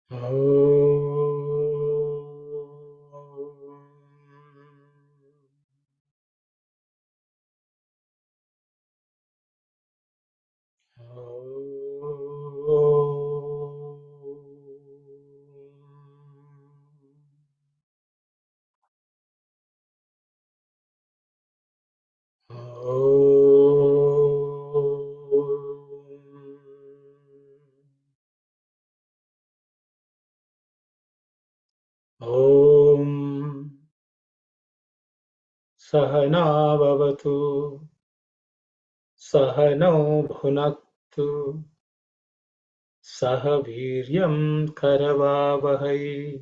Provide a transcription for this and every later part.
Om Sahana Bhavatu Sahano Bhunaktu Sahaviryam Karavavahai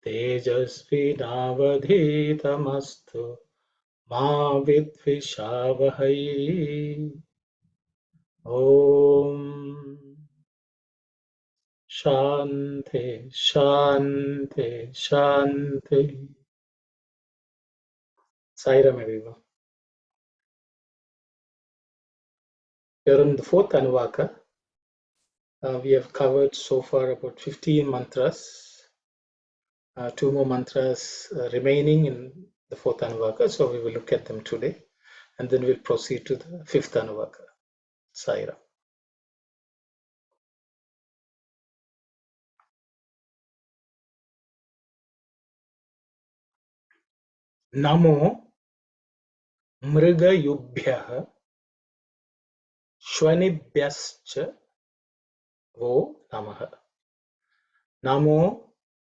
Tejasvinavadhitamastu Ma Vidvishavahai. Om Shanti Shanti Shanti. Sairam everyone. We are on the fourth Anuvaka. We have covered so far about 15 mantras. Two more mantras remaining in the fourth Anuvaka, so we will look at them today, and then we'll proceed to the fifth Anuvaka. Saira. Namo Mrigayubhyah Shvanibhyascha Vo Namaha. Namo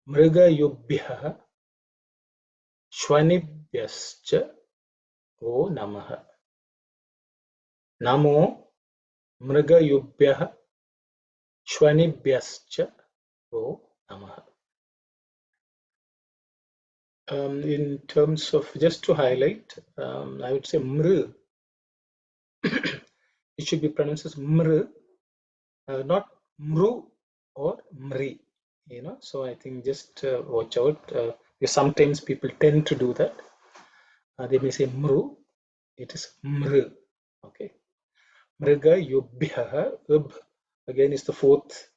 Mrigayubhyah Shvanibhyascha Vo Namaha. Namo Mrigayubhyah Shvanibhyascha Vo Namaha. In terms of, just to highlight, I would say Mr. It should be pronounced as Mr, not Mru or Mri. So I think just watch out. Because sometimes people tend to do that. They may say Mru, it is Mr. Okay. Mriga Yubhyaha, again is the fourth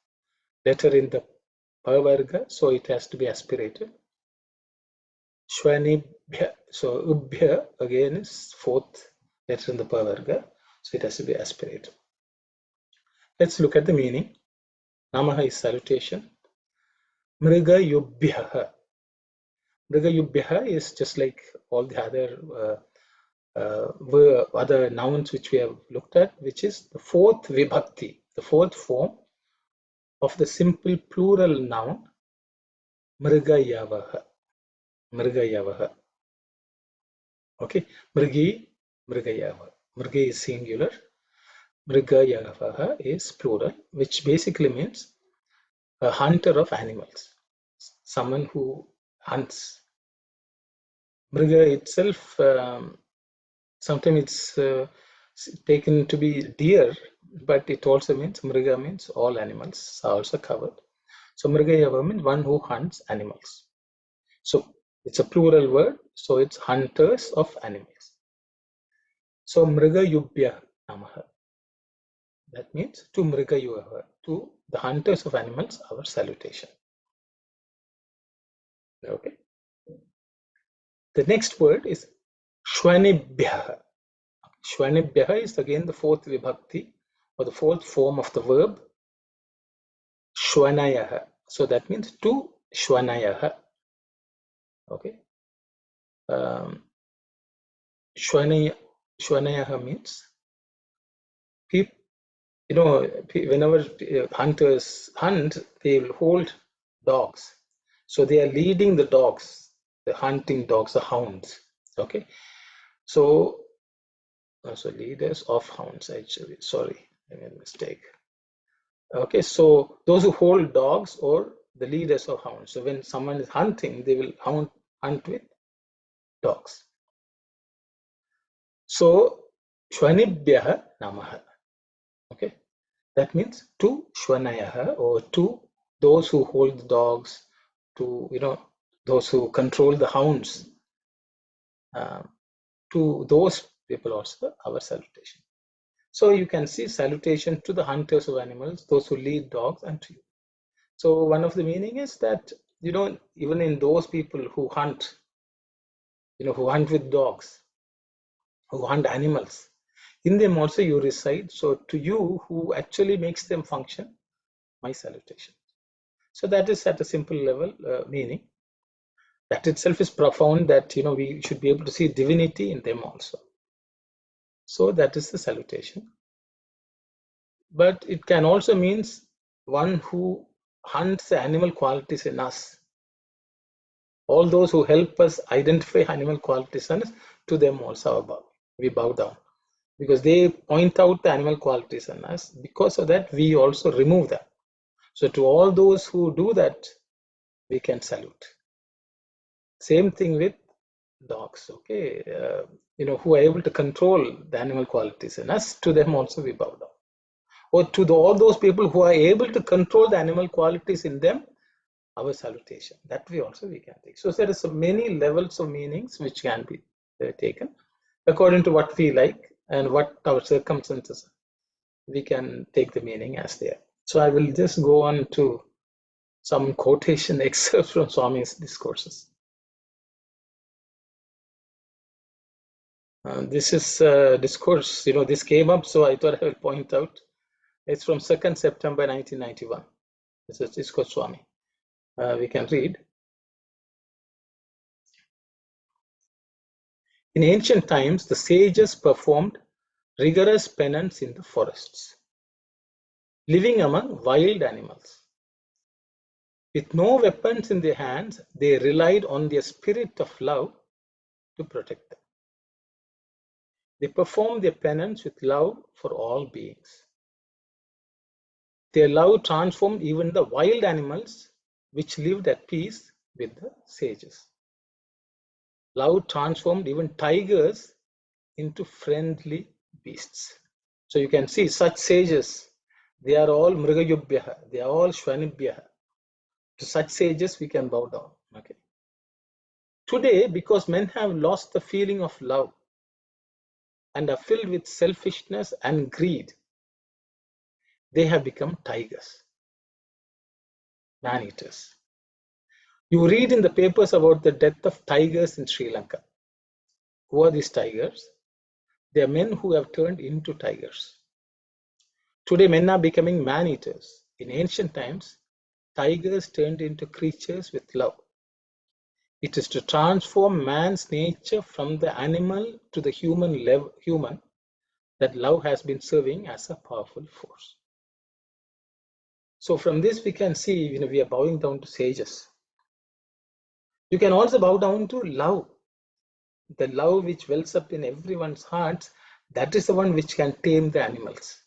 letter in the Pavarga, so it has to be aspirated. Shvanibhya, so Ubhya again is fourth letter in the Pavarga, so it has to be aspirated. Let's look at the meaning. Namaha is salutation. Mriga Yubhyaha. Mriga Yubhyaha is just like all the other nouns which we have looked at, which is the fourth vibhakti, the fourth form of the simple plural noun Mrigayavaha. Mrigayavaha. Okay, Mrigi, Mrigayava. Mrigi is singular. Mrigayavaha is plural, which basically means a hunter of animals, someone who hunts. Mriga itself, sometimes it's taken to be deer, but it also means Mriga means all animals are also covered. So Mrigayava means one who hunts animals. So it's a plural word, so it's hunters of animals. So Mrigayubhya Namaha. That means to Mrigayuha, to the hunters of animals, our salutation. Okay. The next word is Shvanibhyaha. Shvanibhyaha is again the fourth vibhakti or the fourth form of the verb Shvanayaha. So that means to Shvanayaha. Okay. Shvanayaha means people, whenever hunters hunt, they will hold dogs. So they are leading the dogs, the hunting dogs, the hounds. Okay. So leaders of hounds, actually. Sorry, I made a mistake. Okay, so those who hold dogs or the leaders of hounds. So when someone is hunting, they will hunt with dogs. So Shvanibhyaha Namaha. Okay, that means to Shvanayaha, or to those who hold the dogs, to those who control the hounds. To those people also our salutation. So you can see salutation to the hunters of animals, those who lead dogs, and to you. So one of the meaning is that, even in those people who hunt, who hunt with dogs, who hunt animals, in them also you reside. So to you, who actually makes them function, my salutation. So that is at a simple level meaning. That itself is profound, that we should be able to see divinity in them also. So that is the salutation. But it can also means one who hunts the animal qualities in us. All those who help us identify animal qualities in us, to them also we bow down, because they point out the animal qualities in us. Because of that, we also remove them. So to all those who do that, we can salute. Same thing with dogs, okay? Who are able to control the animal qualities in us, to them also we bow down. Or to all those people who are able to control the animal qualities in them, our salutation. That we can take. So there is many levels of meanings which can be taken according to what we like and what our circumstances. We can take the meaning as they are. So I will just go on to some quotation excerpts from Swami's discourses. This is discourse, this came up, so I thought I will point out. It's from 2nd September 1991. This is Discourse Swami. We can read. In ancient times, the sages performed rigorous penance in the forests, living among wild animals. With no weapons in their hands, they relied on their spirit of love to protect them. They performed their penance with love for all beings. Their love transformed even the wild animals which lived at peace with the sages. Love transformed even tigers into friendly beasts. So you can see such sages, they are all mrigayubhyaha, they are all shvanibhyaha. To such sages we can bow down. Okay. Today, because men have lost the feeling of love and are filled with selfishness and greed, they have become tigers, man-eaters. You read in the papers about the death of tigers in Sri Lanka. Who are these tigers? They are men who have turned into tigers. Today, men are becoming man-eaters. In ancient times, tigers turned into creatures with love. It is to transform man's nature from the animal to the human that love has been serving as a powerful force. So from this we can see, we are bowing down to sages. You can also bow down to love. The love which wells up in everyone's hearts, that is the one which can tame the animals.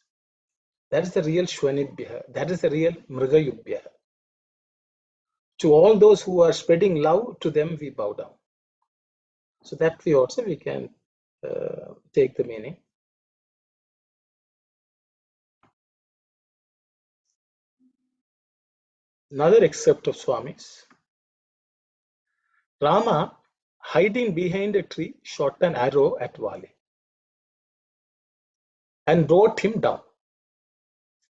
That is the real Shvanibhya. That is the real Mrigayubhya. To all those who are spreading love, to them we bow down. So that we can take the meaning. Another excerpt of Swami's. Rama, hiding behind a tree, shot an arrow at Vali and brought him down.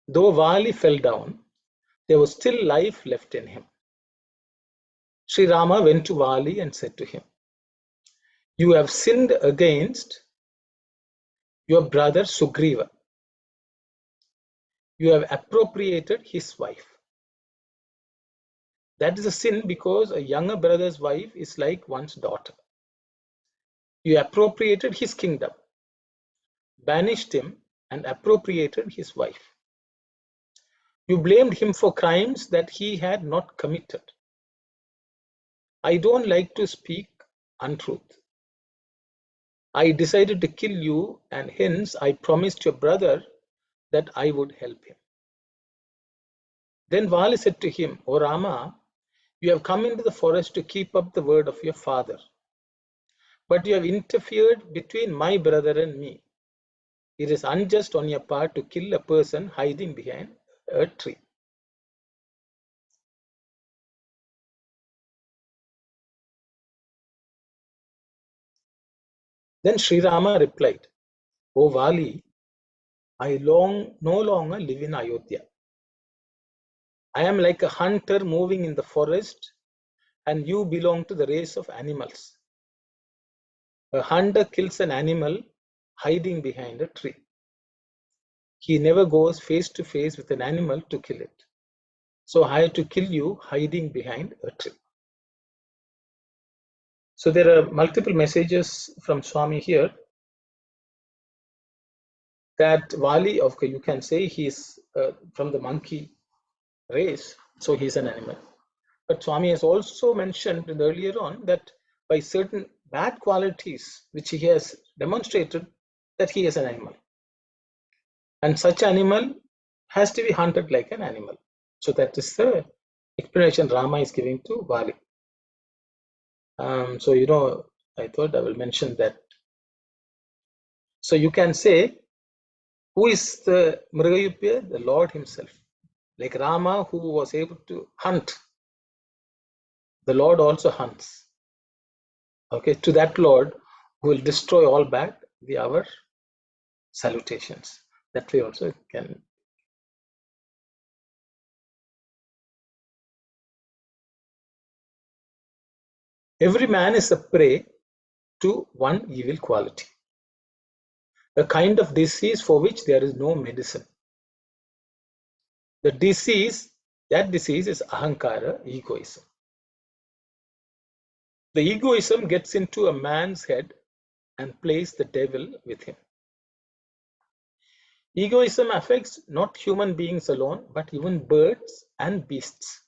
Though Vali fell down, there was still life left in him. Sri Rama went to Vali and said to him, "You have sinned against your brother Sugriva. You have appropriated his wife. That is a sin because a younger brother's wife is like one's daughter. You appropriated his kingdom, banished him, and appropriated his wife. You blamed him for crimes that he had not committed. I don't like to speak untruth. I decided to kill you, and hence I promised your brother that I would help him." Then Vali said to him, "O Rama, you have come into the forest to keep up the word of your father, but you have interfered between my brother and me. It is unjust on your part to kill a person hiding behind a tree." Then Sri Rama replied, "O Vali, I no longer live in Ayodhya. I am like a hunter moving in the forest, and you belong to the race of animals. A hunter kills an animal hiding behind a tree. He never goes face to face with an animal to kill it. So I have to kill you hiding behind a tree. So there are multiple messages from Swami here that Vali, okay, you can say he's from the monkey race, so he's an animal. But Swami has also mentioned earlier on that by certain bad qualities which he has demonstrated that he is an animal. And such animal has to be hunted like an animal. So that is the explanation Rama is giving to Vali. So, I thought I will mention that. So you can say, who is the Mrigayupya? The Lord himself. Like Rama, who was able to hunt, the Lord also hunts. Okay, to that Lord who will destroy all bad, our salutations. That way also can. Every man is a prey to one evil quality, a kind of disease for which there is no medicine. That disease is ahankara, egoism. The egoism gets into a man's head and plays the devil with him. Egoism affects not human beings alone, but even birds and beasts.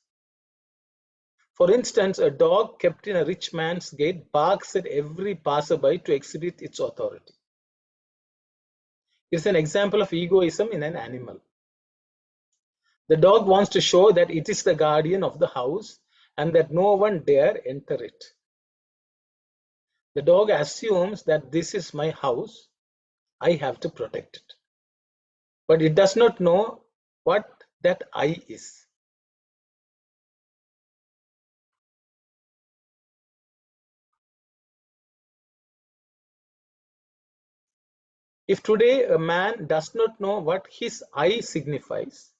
For instance, a dog kept in a rich man's gate barks at every passerby to exhibit its authority. It's an example of egoism in an animal. The dog wants to show that it is the guardian of the house and that no one dare enter it. The dog assumes that this is my house, I have to protect it. But it does not know what that I is. If today a man does not know what his I signifies,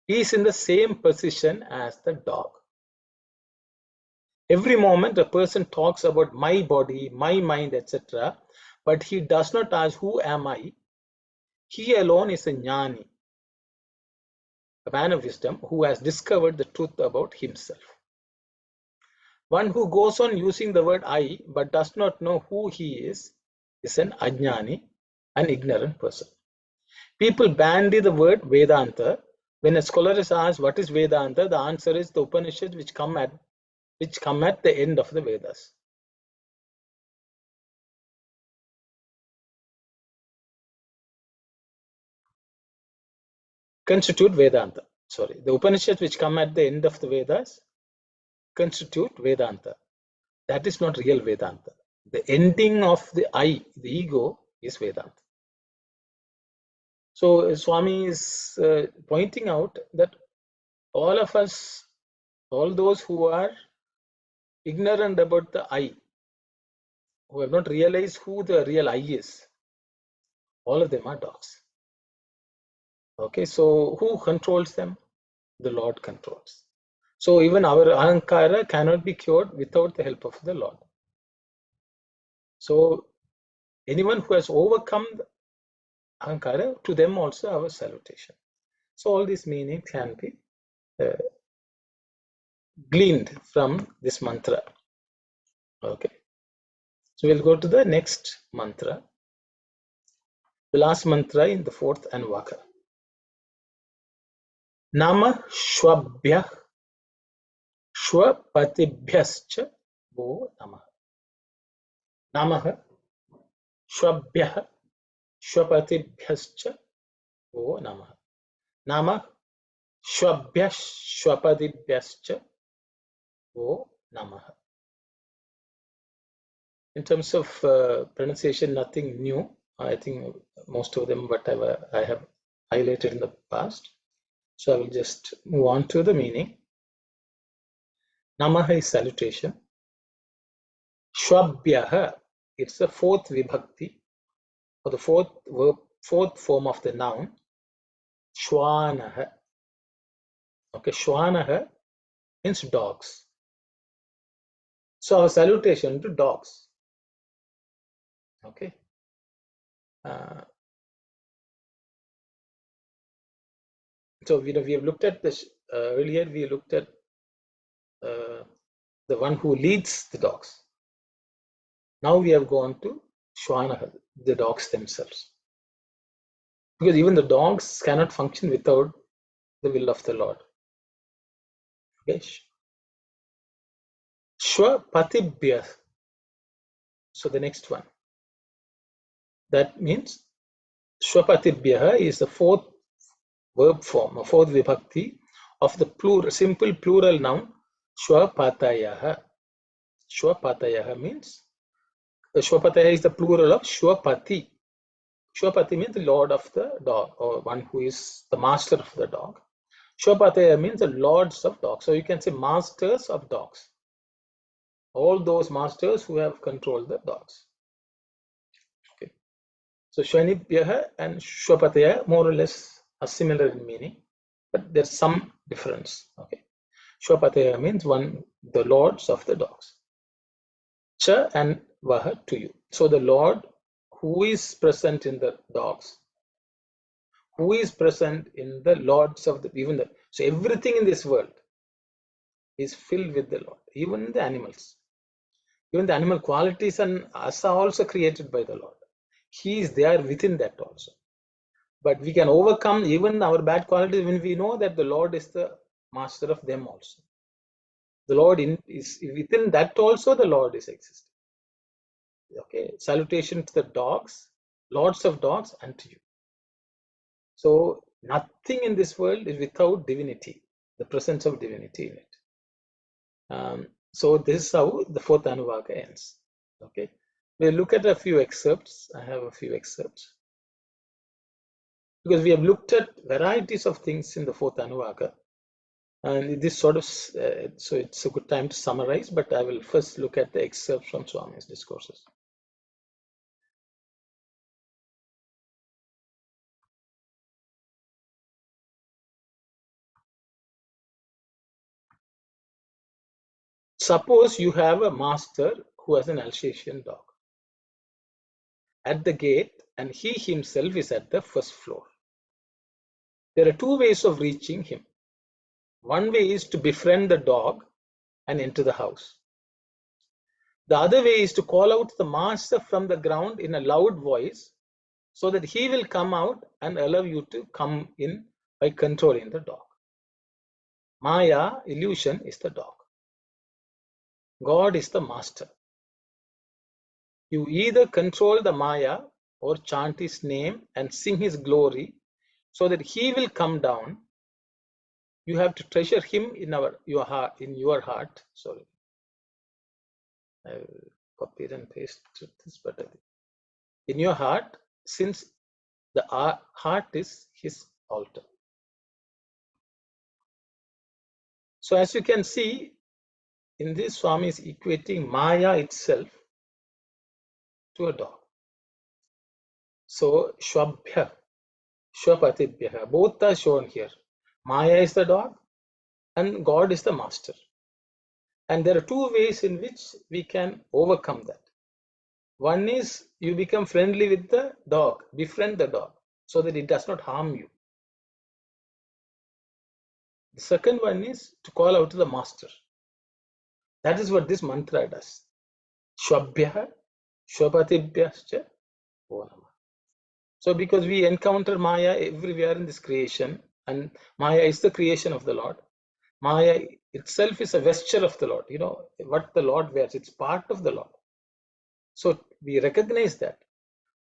he is in the same position as the dog. Every moment a person talks about my body, my mind, etc., but he does not ask, who am I? He alone is a jnani, a man of wisdom who has discovered the truth about himself. One who goes on using the word I but does not know who he is an ajnani, an ignorant person. People bandy the word Vedanta. When a scholar is asked what is Vedanta, the answer is the Upanishads which come at the end of the Vedas. Constitute Vedanta. Sorry, the Upanishads which come at the end of the Vedas constitute Vedanta. That is not real Vedanta. The ending of the I, the ego, is Vedanta. So Swami is pointing out that all of us, all those who are ignorant about the I, who have not realized who the real I is, all of them are dogs. Okay, so who controls them? The Lord controls. So even our ahankara cannot be cured without the help of the Lord. So anyone who has overcome the ahankara, to them also our salutation. So all these meanings can be gleaned from this mantra. Okay. So we'll go to the next mantra. The last mantra in the fourth Anvaka. Nama Shwabhyah Shwapatibhyascha Vo Namah. Namah Shwabhyah Shwapatibhyascha Vo Namah. Namah Shwabhyah Shwapatibhyascha Vo Namah. In terms of pronunciation, nothing new. I think most of them whatever I have highlighted in the past. So I will just move on to the meaning. Namaha is salutation. Shwabhyaha, it's the fourth vibhakti, or the fourth form of the noun. Shwanaha. Okay, Shwanaha means dogs. So our salutation to dogs. Okay. So we have looked at this earlier. We looked at the one who leads the dogs. Now we have gone to Shwanaha, the dogs themselves. Because even the dogs cannot function without the will of the Lord. Okay. Shwapatibhyah. So the next one. That means Shwapatibhyah is the fourth verb form, a fourth vibhakti of the simple plural noun Shwapatayaha. Shwapatayaha means Shwapataya is the plural of Shwapati. Shwapati means the lord of the dog, or one who is the master of the dog. Shwapataya means the lords of dogs. So you can say masters of dogs. All those masters who have controlled the dogs. Okay. So Shwanibhyaha and Shwapataya more or less are similar in meaning, but there's some difference. Okay. Shwapataya means the lords of the dogs. Cha and Vaha to you. So the Lord who is present in the dogs, who is present in the lords of so everything in this world is filled with the Lord, even the animals. Even the animal qualities and us are also created by the Lord. He is there within that also. But we can overcome even our bad qualities when we know that the Lord is the master of them also. The Lord is within that also, the Lord is existing. Okay, salutation to the dogs, lords of dogs, and to you. So nothing in this world is without divinity, the presence of divinity in it. So this is how the fourth Anuvaka ends. Okay, we'll look at a few excerpts. I have a few excerpts because we have looked at varieties of things in the fourth Anuvaka, and this sort of so it's a good time to summarize. But I will first look at the excerpts from Swami's discourses. Suppose you have a master who has an Alsatian dog at the gate, and he himself is at the first floor. There are two ways of reaching him. One way is to befriend the dog and enter the house. The other way is to call out the master from the ground in a loud voice so that he will come out and allow you to come in by controlling the dog. Maya, illusion, is the dog. God is the master. You either control the Maya or chant his name and sing his glory so that he will come down. You have to treasure him in your heart. Sorry, I will copy and paste this, but in your heart, since the heart is his altar. So as you can see, in this Swami is equating Maya itself to a dog. So Shwabhya, Shwapatibhya, both are shown here. Maya is the dog and God is the master. And there are two ways in which we can overcome that. One is you become friendly with the dog, befriend the dog, so that it does not harm you. The second one is to call out to the master. That is what this mantra does. Shwabhya, Shwapatibhyascha, O Namah. So because we encounter Maya everywhere in this creation, and Maya is the creation of the Lord. Maya itself is a vesture of the Lord. You know what the Lord wears, it's part of the Lord. So we recognize that.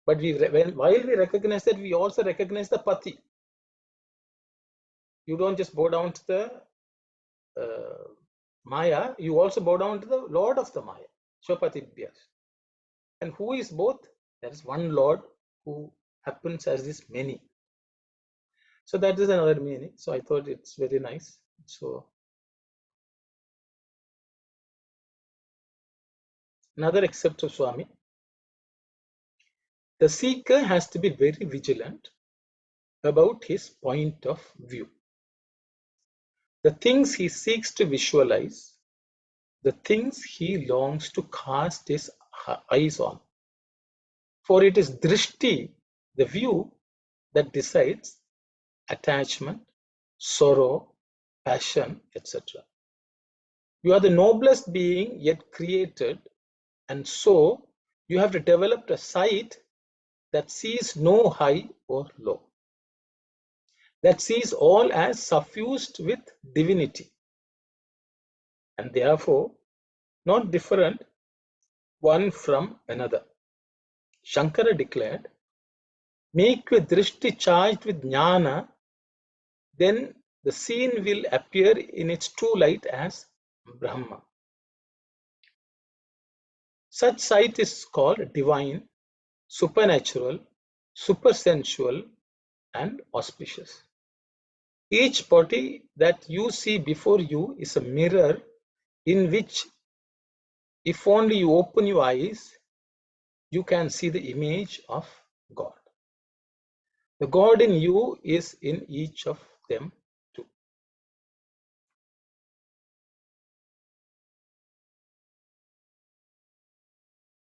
But while we recognize that, we also recognize the Pati. You don't just bow down to the Maya, you also bow down to the Lord of the Maya, Shwapatibhyas. And who is both? There is one Lord who happens as this many. So that is another meaning. So I thought it's very nice. So another excerpt of Swami. The seeker has to be very vigilant about his point of view. the things he seeks to visualize, the things he longs to cast his eyes on. For it is drishti, the view, that decides attachment, sorrow, passion, etc. You are the noblest being yet created, and so you have to develop a sight that sees no high or low, that sees all as suffused with divinity, and therefore not different one from another. Shankara declared, make your drishti charged with jnana, then the scene will appear in its true light as Brahma. Such sight is called divine, supernatural, supersensual, and auspicious. Each body that you see before you is a mirror in which, if only you open your eyes, you can see the image of God. The God in you is in each of them too.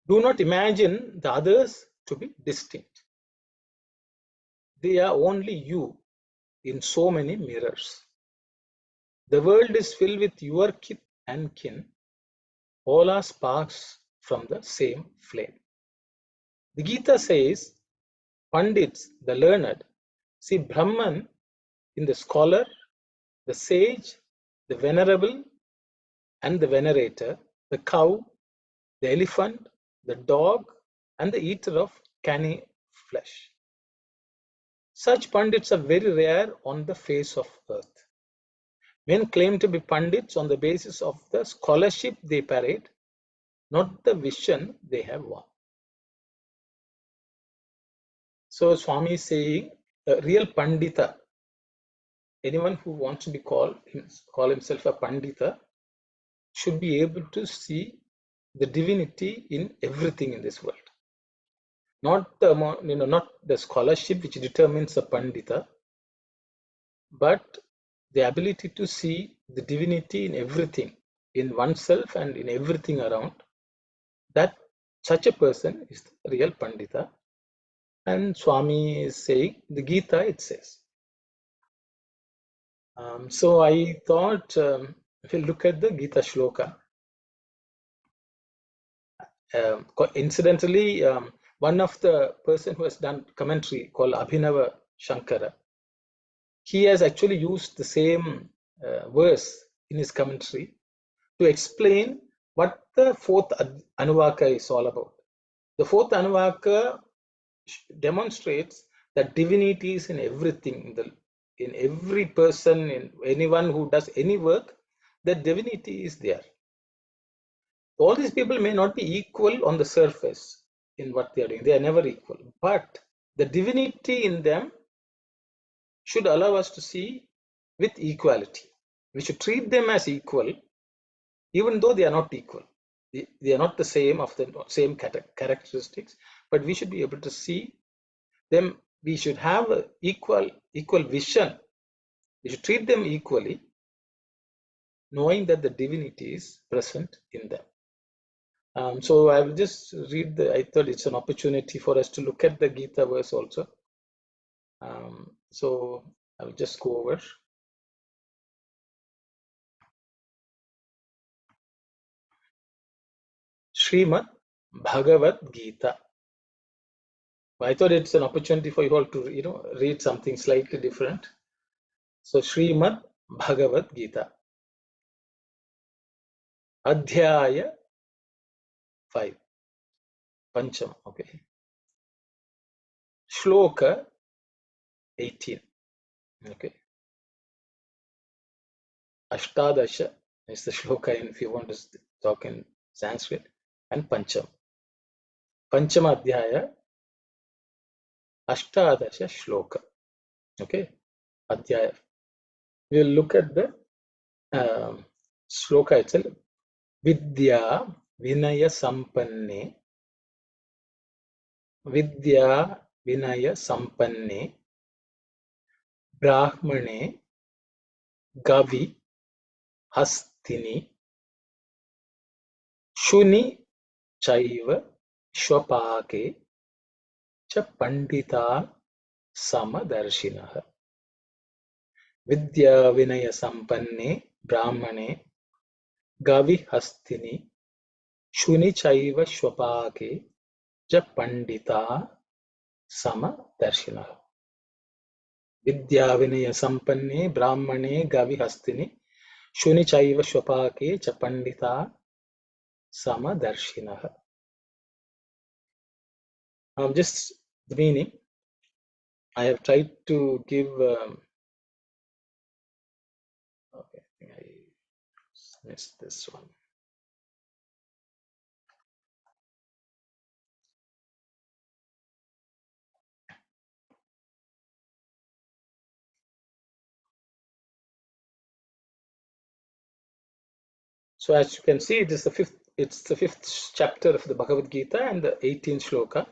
Do not imagine the others to be distinct. They are only you in so many mirrors. The world is filled with your kith and kin. All are sparks from the same flame. The Gita says, Pandits, the learned, see Brahman in the scholar, the sage, the venerable, and the venerator, the cow, the elephant, the dog, and the eater of canny flesh. Such Pandits are very rare on the face of earth. Men claim to be Pandits on the basis of the scholarship they parade, not the vision they have won. So Swami is saying a real Pandita, anyone who wants to be call himself a Pandita, should be able to see the divinity in everything in this world. Not the not the scholarship which determines a Pandita, but the ability to see the divinity in everything, in oneself and in everything around. That such a person is the real Pandita. And Swami is saying, the Gita it says. So I thought if you look at the Gita shloka, incidentally, one of the person who has done commentary called Abhinava Shankara, he has actually used the same verse in his commentary to explain what the fourth Anuvaka is all about. The fourth Anuvaka demonstrates that divinity is in everything, in every person, in anyone who does any work, that divinity is there. All these people may not be equal on the surface in what they are doing. They are never equal. But the divinity in them should allow us to see with equality. We should treat them as equal, even though they are not equal. They are not the same of the same characteristics, but we should be able to see them. We should have an equal vision. We should treat them equally, knowing that the divinity is present in them. So I will just read I thought it's an opportunity for us to look at the Gita verse also. So I will just go over. Srimad Bhagavad Gita. I thought it's an opportunity for you all to read something slightly different. So Srimad Bhagavad Gita. Adhyaya 5. Pancham. Okay. Shloka 18. Okay. Ashtadasha is the shloka if you want to talk in Sanskrit, and Pancham. Panchama Adhyaya, Ashtadasha shloka. Okay. Adhyaya. We'll look at the shloka itself. Vidya Vinaya Sampanne. Vidya Vinaya Sampanne. Brahmane Gavi hastini shuni chaiva shwapake cha pandita samadarshinaha vidya vinaya sampanne brahmane gavi hastini shuni chaiva shwapake cha pandita samadarshinaha vidya vinaya sampanne brahmane gavi hastini shuni chaiva shwapake cha pandita samadarshinaha. Just the meaning. I have tried to give. Okay, I think I missed this one. So as you can see, it is the fifth. It's the fifth chapter of the Bhagavad Gita and the 18th shloka.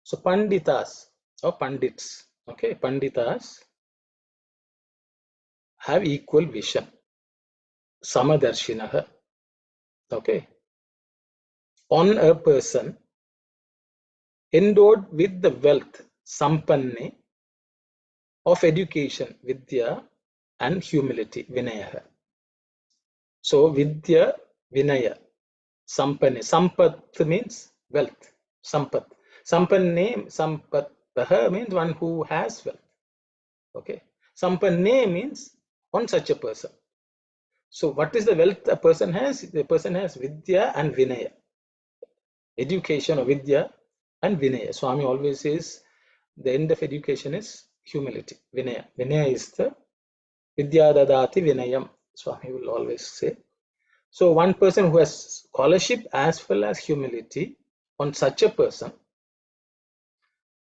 So panditas or pandits, okay, panditas have equal vision. Samadarshinaha, okay, on a person endowed with the wealth, sampanne, of education, vidya, and humility, vinaya. So vidya, vinaya, sampanne. Sampat means wealth. Sampat. Sampanne, sampataha means one who has wealth. Okay. Sampanne means on such a person. So what is the wealth a person has? The person has vidya and vinaya. Education or vidya and vinaya. Swami always says the end of education is humility. Vinaya. Vinaya is the vidya dadati vinayam. Swami will always say. So one person who has scholarship as well as humility, on such a person.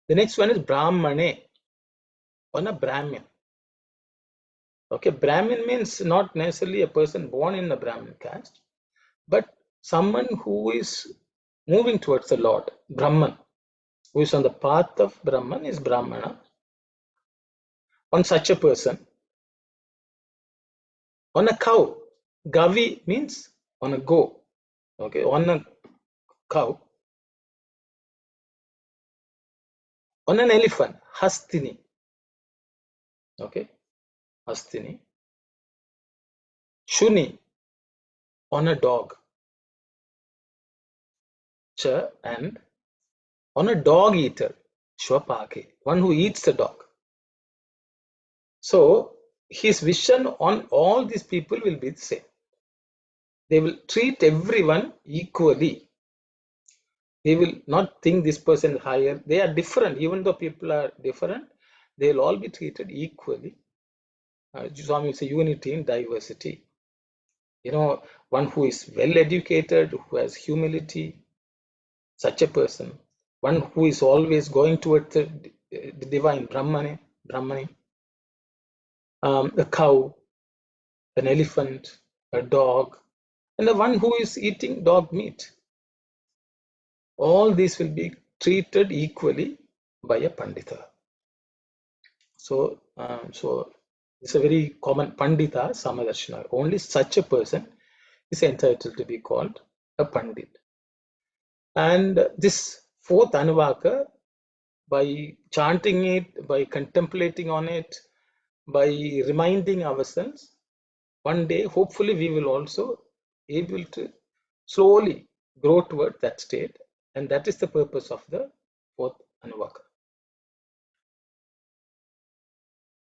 The next one is brahmane, on a Brahmin. Okay, Brahmin means not necessarily a person born in a Brahmin caste, but someone who is moving towards the Lord. Brahman, who is on the path of Brahman, is Brahmana. On such a person. On a cow, Gavi means on a go. Okay, on a cow. On an elephant, Hastini. Okay, Hastini. Shuni, on a dog. Cha, and on a dog eater. Shwapake, one who eats the dog. So his vision on all these people will be the same. They will treat everyone equally. They will not think this person is higher. They are different. Even though people are different, they will all be treated equally. Swami will say unity in diversity. You know, one who is well educated, who has humility, such a person. One who is always going towards the divine, Brahmane, a cow, an elephant, a dog, and the one who is eating dog meat. All these will be treated equally by a Pandita. So, it's a very common Pandita Samadarshana. Only such a person is entitled to be called a Pandit. And this fourth Anuvaka, by chanting it, by contemplating on it, by reminding ourselves, one day, hopefully, we will also able to slowly grow toward that state. And that is the purpose of the fourth Anuvaka.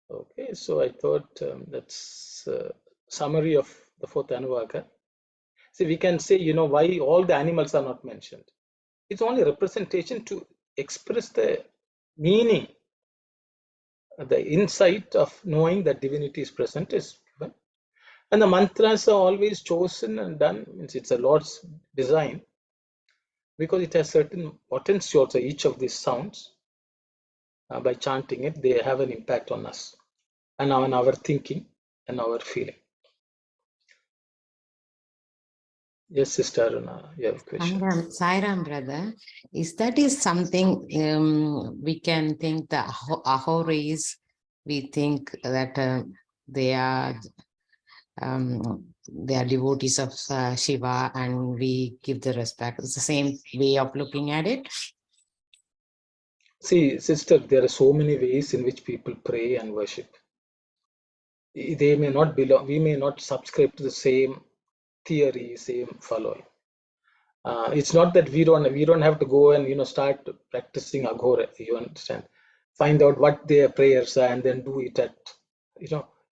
Okay, so I thought that's a summary of the fourth Anuvaka. See, we can say, you know, why all the animals are not mentioned. It's only representation to express the meaning, the insight of knowing that divinity is present is given. And the mantras are always chosen and done, means it's a Lord's design, because it has certain potency also, each of these sounds. By chanting it, they have an impact on us and on our thinking and our feeling. Yes, Sister Aruna, you have a question. Sairam, brother. That is something we can think the Ahoris, we think that they are they are devotees of Shiva, and we give the respect. It's the same way of looking at it. See, sister, there are so many ways in which people pray and worship. They may not belong, we may not subscribe to the same theory, same following. It's not that we don't have to go and start practicing aghora. You understand? Find out what their prayers are and then do it at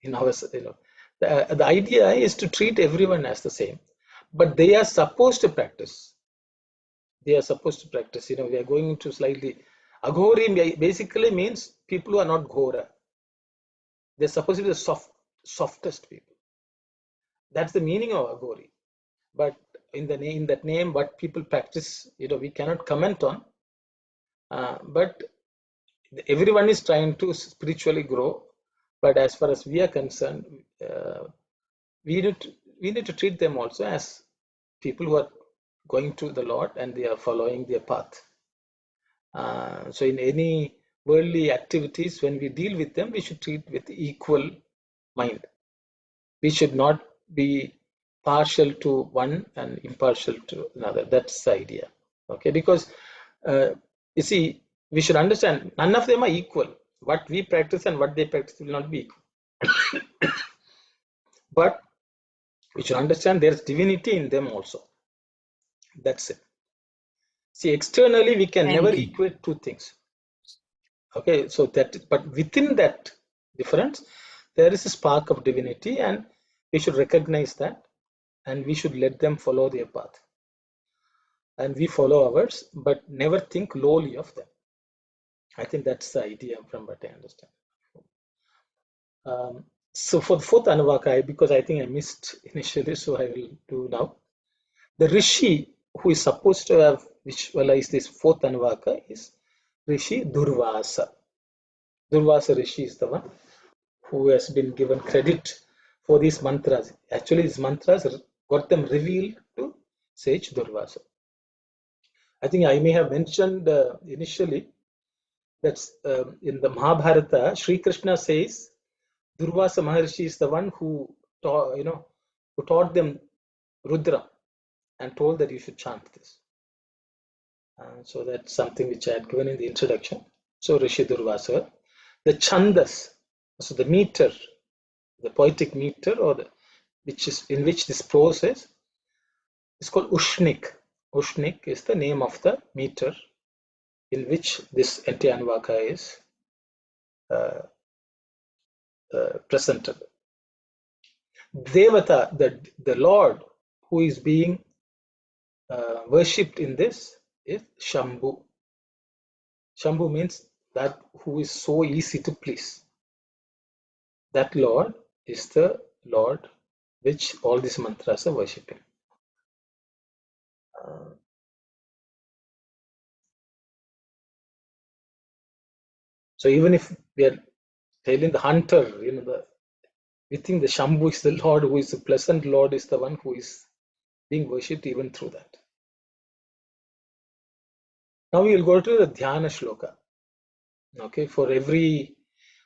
in our the idea is to treat everyone as the same, but they are supposed to practice. They are supposed to practice. We are going into slightly. Aghori basically means people who are not ghora. They're supposed to be the softest people. That's the meaning of aghori. But in that name, what people practice, we cannot comment on. But everyone is trying to spiritually grow. But as far as we are concerned, we need to treat them also as people who are going to the Lord and they are following their path. So in any worldly activities, when we deal with them, we should treat with equal mind. We should not be partial to one and impartial to another. That's the idea. Okay, because you see, we should understand none of them are equal. What we practice and what they practice will not be equal. But we should understand there's divinity in them also. That's it. See, externally we can never equate two things. Okay, so but within that difference, there is a spark of divinity, and we should recognize that, and we should let them follow their path. And we follow ours, but never think lowly of them. I think that's the idea from what I understand. So for the fourth Anuvaka, because I think I missed initially, so I will do now. The Rishi who is supposed to have visualized this fourth Anuvaka is Rishi Durvasa. Durvasa Rishi is the one who has been given credit for these mantras. Actually, these mantras got them revealed to sage Durvasa. I think I may have mentioned initially that in the Mahabharata, Sri Krishna says Durvasa Maharshi is the one who taught them Rudram and told that you should chant this. So that's something which I had given in the introduction. So Rishi Durvasa, the Chandas, so the meter, the poetic meter, or which is in which this prose is called Ushnik. Ushnik is the name of the meter in which this entire Anuvaka is presented. Devata, the Lord who is being worshipped in this is Shambhu. Shambhu means that who is so easy to please. That Lord is the Lord which all these mantras are worshipping. So even if we are telling the hunter, we think the Shambhu is the Lord who is the pleasant Lord, is the one who is being worshipped even through that. Now we will go to the Dhyana Shloka. Okay, for every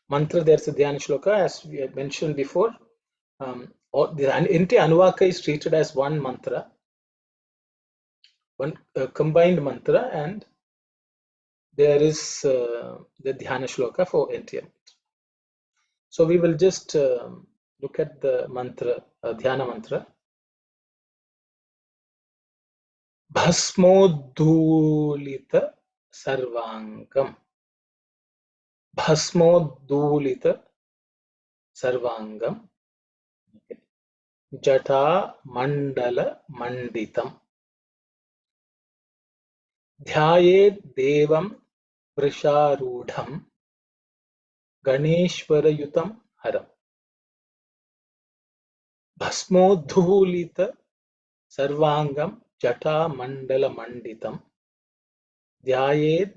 mantra there's a Dhyana Shloka, as we had mentioned before. The entire Anuvaka is treated as one mantra, one combined mantra, and there is the Dhyana Shloka for entire. So we will just look at the mantra, Dhyana mantra. Bhasmodulita Sarvangam. Bhasmodulita Sarvangam. Jata Mandala Manditam. Dhyayed Devam Vrisharudham Ganeshwarayutam Haram. Bhasmodhulita Sarvangam Jata Mandala Manditam. Dhyayed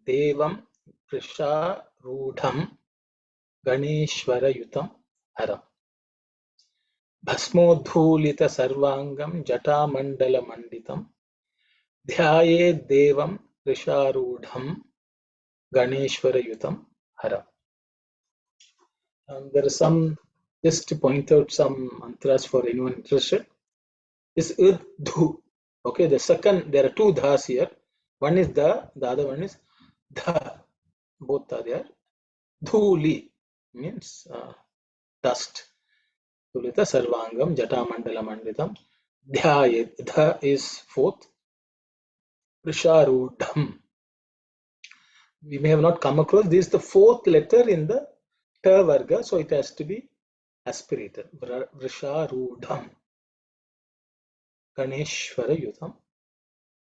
Devam Vrisharudham Ganeshwarayutam Haram. Bhasmodhulita Sarvangam Jata Mandala Manditam. Dhyayed Devam Vrisharudham Ganeshwarayutam Haram. There is some Just to point out some mantras for anyone interested, is id, dhu. Okay, the second, there are two dhas here. One is the other one is dha. Both are there. Dhuli means dust. Tulita sarvangam jatamandala manditam. Dhyayet. Dha is fourth. Prisharudham. We may have not come across. This is the fourth letter in the ta varga, so it has to be aspirated. Vrisharudham. Ganeshwara Yutham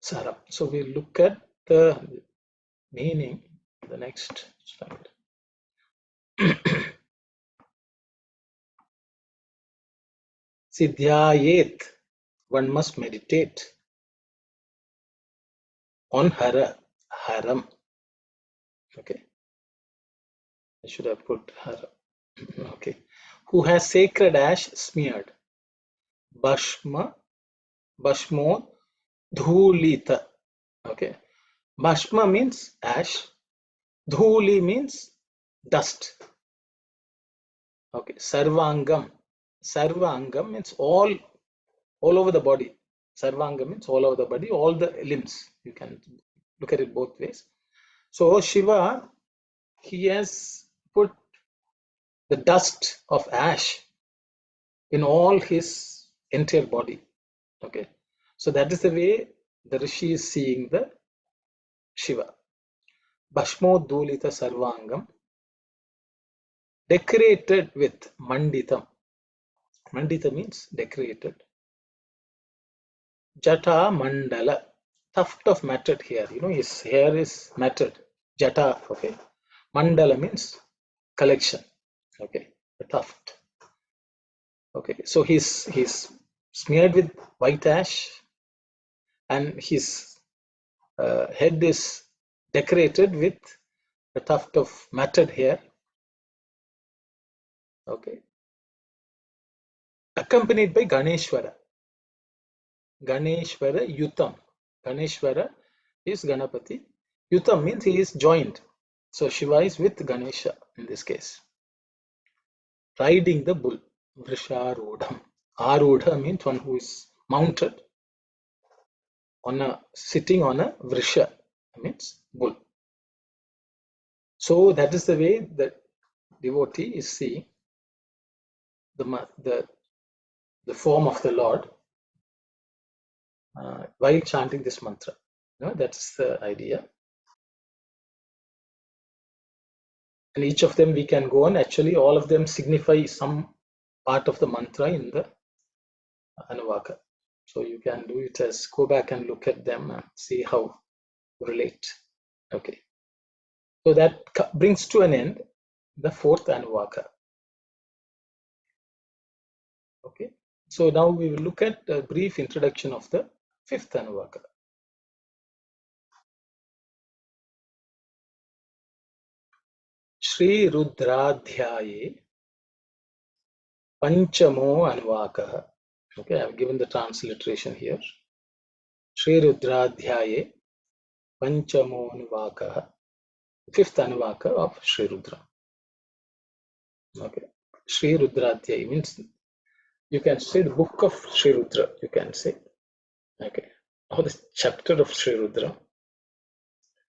Saram. So we look at the meaning, the next slide. Siddhyayet, one must meditate on Hara, Haram. Okay, I should have put Hara. Okay, who has sacred ash smeared? Bhashma, Bhashmo, Dhulita. Okay, Bhashma means ash, Dhuli means dust. Okay, Sarvangam. Sarvangam means all over the body. Sarvanga means all over the body, all the limbs. You can look at it both ways. So Shiva, he has put the dust of ash in all his entire body. Okay, so that is the way the Rishi is seeing the Shiva. Bhashmodulita Sarvangam, decorated with Manditam. Mandita means decorated. Jata Mandala, tuft of matted hair. You know, his hair is matted. Jata, okay. Mandala means collection, okay, the tuft. Okay, so he's smeared with white ash, and his head is decorated with a tuft of matted hair. Okay, accompanied by Ganeshwara. Ganeshwara Yutam. Ganeshwara is Ganapati. Yutam means he is joined. So Shiva is with Ganesha in this case. Riding the bull. Vrisharudham. Arudha means one who is mounted on a, sitting on a vrisha, means bull. So that is the way that devotee is seeing the form of the Lord while chanting this mantra. You know, that's the idea. And each of them we can go on. Actually, all of them signify some part of the mantra in the Anuvaka. So you can do it as go back and look at them and see how relate. Okay. So that brings to an end the fourth Anuvaka. Okay. So now we will look at a brief introduction of the fifth Anuvaka. Shri Rudradhyaye Panchamo Anuvaka. Okay, I have given the transliteration here. Shri Rudradhyaye Panchamo Anuvaka. Fifth Anuvaka of Shri Rudra. Okay. Shri Rudradhyaye means you can say the book of Shri Rudra, you can say. Okay. Or the chapter of Shri Rudra.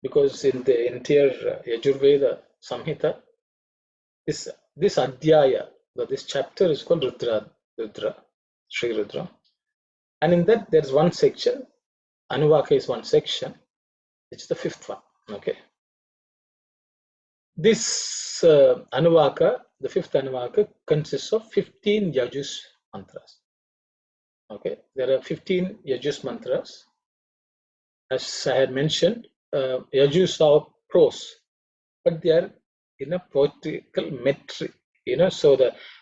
Because in the entire Yajurveda Samhita, this Adhyaya, this chapter is called Rudra, Shri Rudra. And in that there is one section, Anuvaka is one section, it's the fifth one. Okay. This Anuvaka, the fifth Anuvaka, consists of 15 Yajus mantras. Okay, there are 15 Yajus mantras. As I had mentioned, Yajus are prose, but they are in a poetical metric. You know, so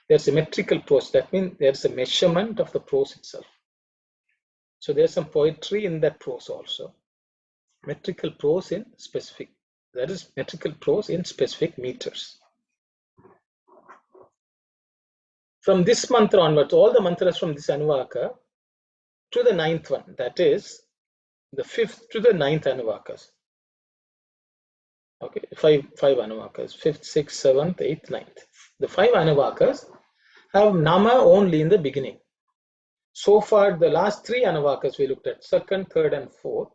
there's a metrical prose. That means there's a measurement of the prose itself. So there's some poetry in that prose also. Metrical prose in specific. That is metrical prose in specific meters. From this mantra onwards, all the mantras from this Anuvaka to the ninth one, that is the fifth to the ninth Anuvakas. Okay, five Anuvakas, fifth, sixth, seventh, eighth, ninth. The five Anuvakas have Nama only in the beginning. So far, the last three Anavakas we looked at, second, third, and fourth,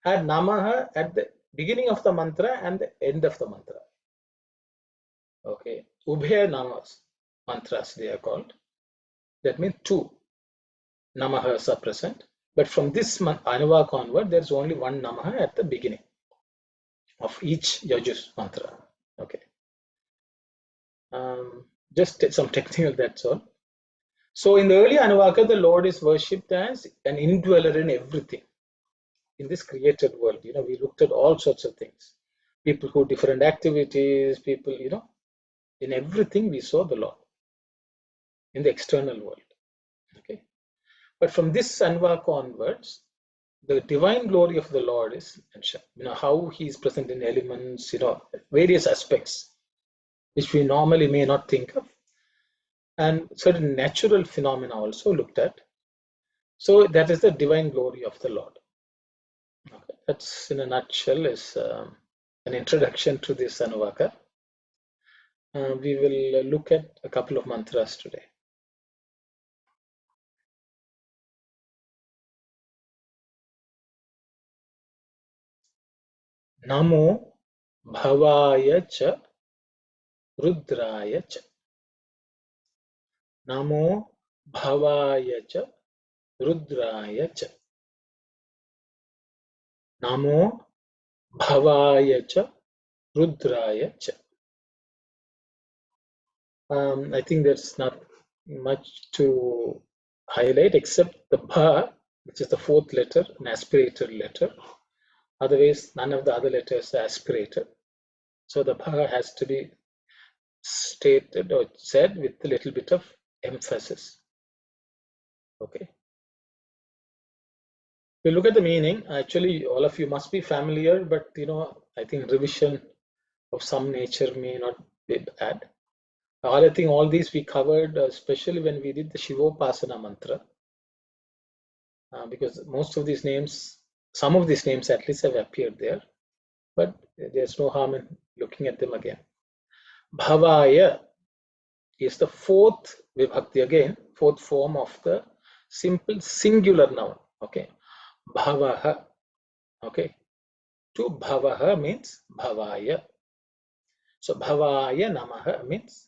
had Namaha at the beginning of the mantra and the end of the mantra. Okay, Ubhaya Namas, mantras they are called. That means two Namahas are present. But from this Anuvaka onward, there's only one Namaha at the beginning of each Yajus mantra. Okay. Just some technical, that's all. So in the early Anuvaka, the Lord is worshipped as an indweller in everything. In this created world, we looked at all sorts of things. People who different activities, people, in everything we saw the Lord in the external world. Okay. But from this Anuvaka onwards, the divine glory of the Lord is mentioned. How he is present in elements, various aspects which we normally may not think of, and certain natural phenomena also looked at. So that is the divine glory of the Lord. Okay. That's in a nutshell is an introduction to this Anuvaka. We will look at a couple of mantras today. Namo Bhavaya Cha Rudraya Cha. Namo Bhavaya Cha Rudraya Cha. Namo Bhavaya Cha Rudraya Cha. I think there's not much to highlight except the Bha, which is the fourth letter, an aspirated letter. Otherwise, none of the other letters are aspirated. So the Bha has to be stated or said with a little bit of emphasis. Okay. We look at the meaning. Actually, all of you must be familiar, but I think revision of some nature may not be bad. I think all these we covered, especially when we did the Shivopasana mantra, because most of these names, some of these names at least have appeared there, but there's no harm in looking at them again. Bhavaya is the fourth vibhakti, again, fourth form of the simple singular noun. Okay, bhavaha. Okay, to bhavaha means bhavaya. So bhavaya namaha means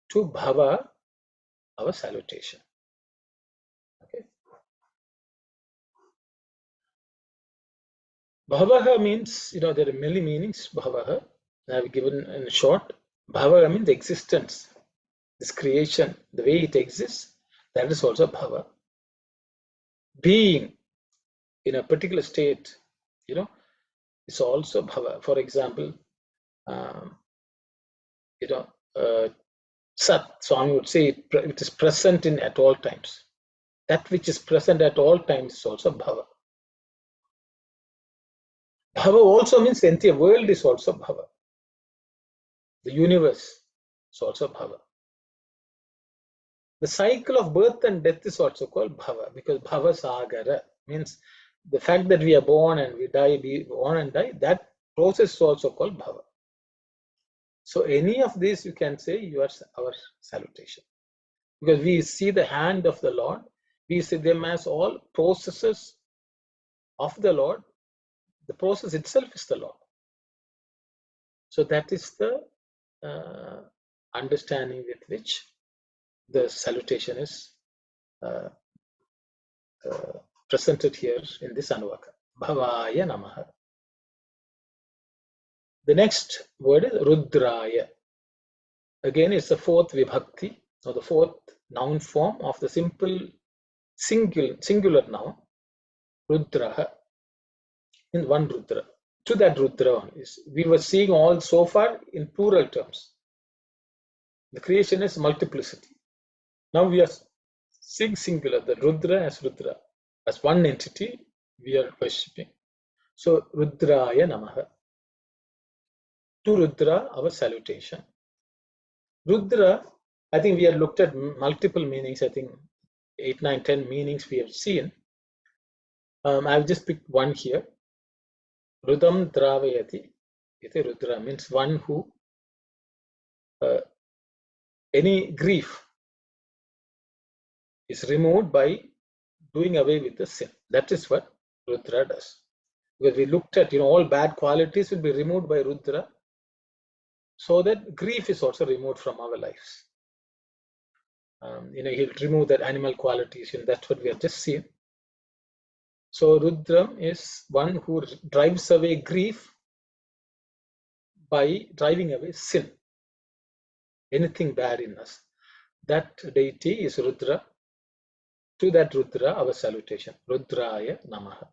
to bhava, our salutation. Okay, bhavaha means, there are many meanings. Bhavaha, I have given in short. Bhava means existence, this creation, the way it exists, that is also bhava. Being in a particular state, is also bhava. For example, Sat, Swami would say it is present in at all times. That which is present at all times is also bhava. Bhava also means the entire world is also bhava. The universe is also bhava. The cycle of birth and death is also called bhava, because bhava sagara means the fact that we are born and we die, we born and die, that process is also called bhava. So any of these you can say you are our salutation, because we see the hand of the Lord, we see them as all processes of the Lord. The process itself is the Lord. So that is the understanding with which the salutation is presented here in this Anuvaka. Bhavaya Namaha. The next word is Rudraya. Again, it's the fourth vibhakti, or the fourth noun form of the simple singular noun, Rudraha, in one Rudra. To that Rudra, we were seeing all so far in plural terms. The creation is multiplicity. Now we are seeing singular, the Rudra as Rudra. As one entity, we are worshipping. So, Rudraya Namaha. To Rudra, our salutation. Rudra, I think we have looked at multiple meanings. I think 8, 9, 10 meanings we have seen. I've just picked one here. Rudam Dravayati. Rudra means one who, any grief is removed by doing away with the sin. That is what Rudra does. Because we looked at, all bad qualities will be removed by Rudra, so that grief is also removed from our lives. He'll remove that animal qualities, that's what we have just seen. So Rudram is one who drives away grief by driving away sin, anything bad in us. That deity is Rudra. To that Rudra, our salutation, Rudraya Namaha.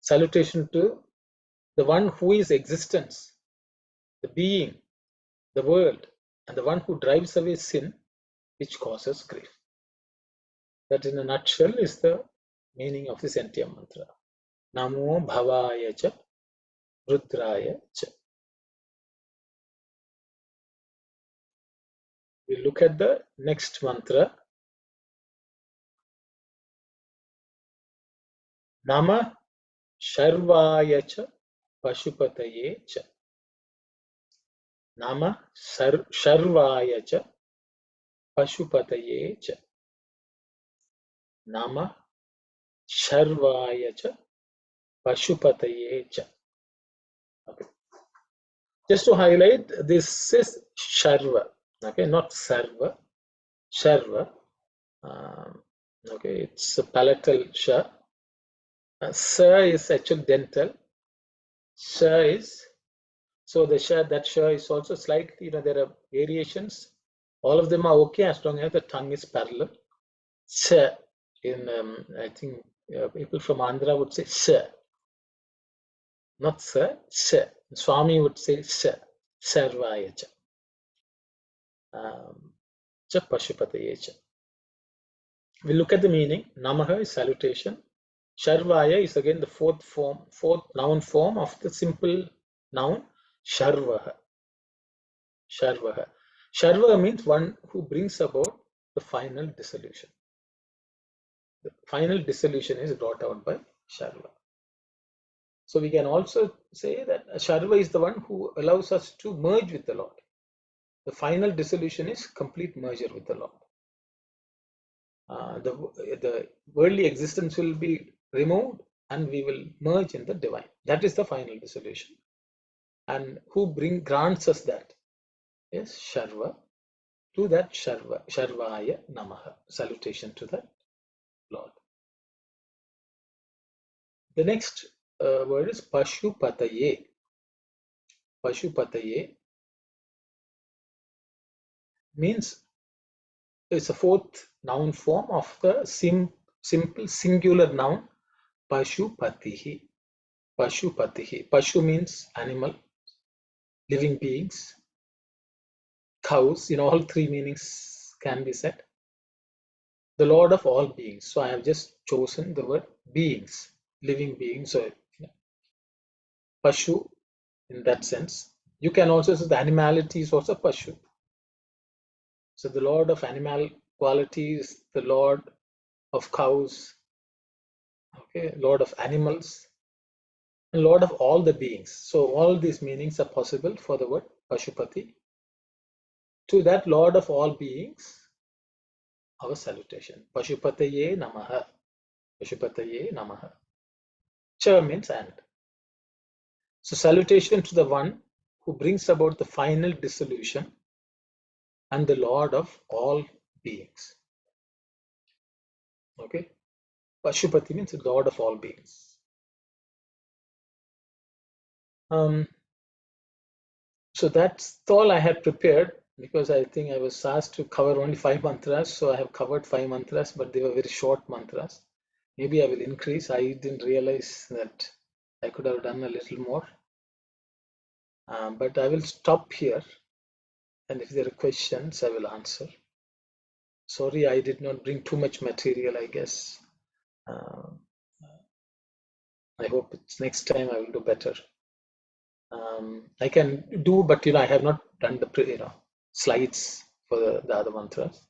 Salutation to the one who is existence, the being, the world, and the one who drives away sin, which causes grief. That in a nutshell is the meaning of this entire mantra. Namo Bhavaya Cha Rudraya Cha. We look at the next mantra. Nama Sharvaya Cha Pashupataye Cha. Nama Sharvaya Cha Pashupataye Cha. Nama Sharvaya Cha Pashupataye Cha. Okay. Just to highlight, this is Sharva, okay, not Sarva. Sharva. Okay, it's a palatal Sha. Sa is actually dental. Sha is, so the Sha, that Sha is also slightly, there are variations. All of them are okay as long as the tongue is parallel. Sa, I think people from Andhra would say Sa. Not Sa, Sa. Swami would say Sa. Sarvaya Cha. Cha Pashupataye Cha. We look at the meaning. Namaha is salutation. Sharvaya is again the fourth noun form of the simple noun Sharvaha. Sharvaha. Sharva means one who brings about the final dissolution. The final dissolution is brought out by Sharva. So we can also say that Sharva is the one who allows us to merge with the Lord. The final dissolution is complete merger with the Lord. The worldly existence will be removed and we will merge in the divine. That is the final dissolution. And who grants us that is Sharva. To that Sharvaya Namaha. Salutation to the Lord. The next word is Pashupataye. Pashupataye means it's a fourth noun form of the simple singular noun Pashupatihi. Pashupatihi. Pashu means animal, living beings, cows. All three meanings can be said. The Lord of all beings. So I have just chosen the word beings, living beings. So Pashu in that sense. You can also say the animality is also Pashu. So the Lord of animal qualities, the Lord of cows, okay, Lord of animals, and Lord of all the beings. So all these meanings are possible for the word Pashupati. To that Lord of all beings, our salutation. Pashupataye Namaha. Pashupataye Namaha. Cha means and. So salutation to the one who brings about the final dissolution and the Lord of all beings. Okay. Pashupati means the Lord of all beings. So that's all I had prepared because I think I was asked to cover only 5 mantras. So I have covered 5 mantras, but they were very short mantras. Maybe I will increase. I didn't realize that I could have done a little more. But I will stop here. And if there are questions, I will answer. Sorry, I did not bring too much material, I guess. I hope next time I will do better. I can do, but I have not done the slides for the other mantras.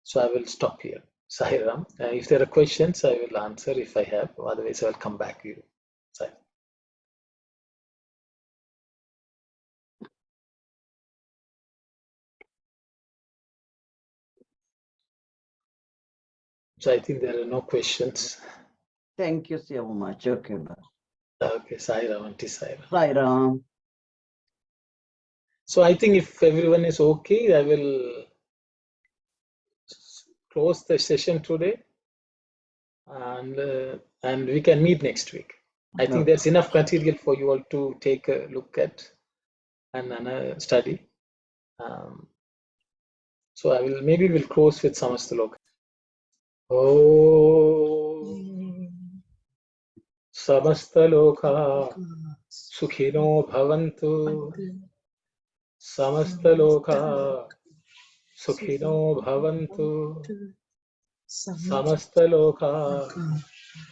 So I will stop here. Sairam. If there are questions, I will answer if I have. Otherwise, I will come back to you. Sai. So I think there are no questions. Thank you so much. Okay, bye. Okay, Sai Ram, Aunty Sai Ram. Sai Ram. So I think if everyone is okay, I will close the session today, and we can meet next week. I think Okay. there's enough material for you all to take a look at and study. So I will maybe we'll close with Samastaloka. Oh, Samastaloka Sukhino Bhavantu. Samastaloka Sukhino Bhavantu. Samastaloka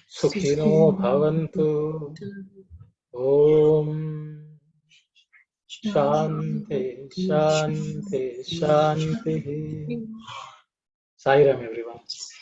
Sukhino Bhavantu. Om Shanti, Shanti, Shanti. Sai Ram, everyone.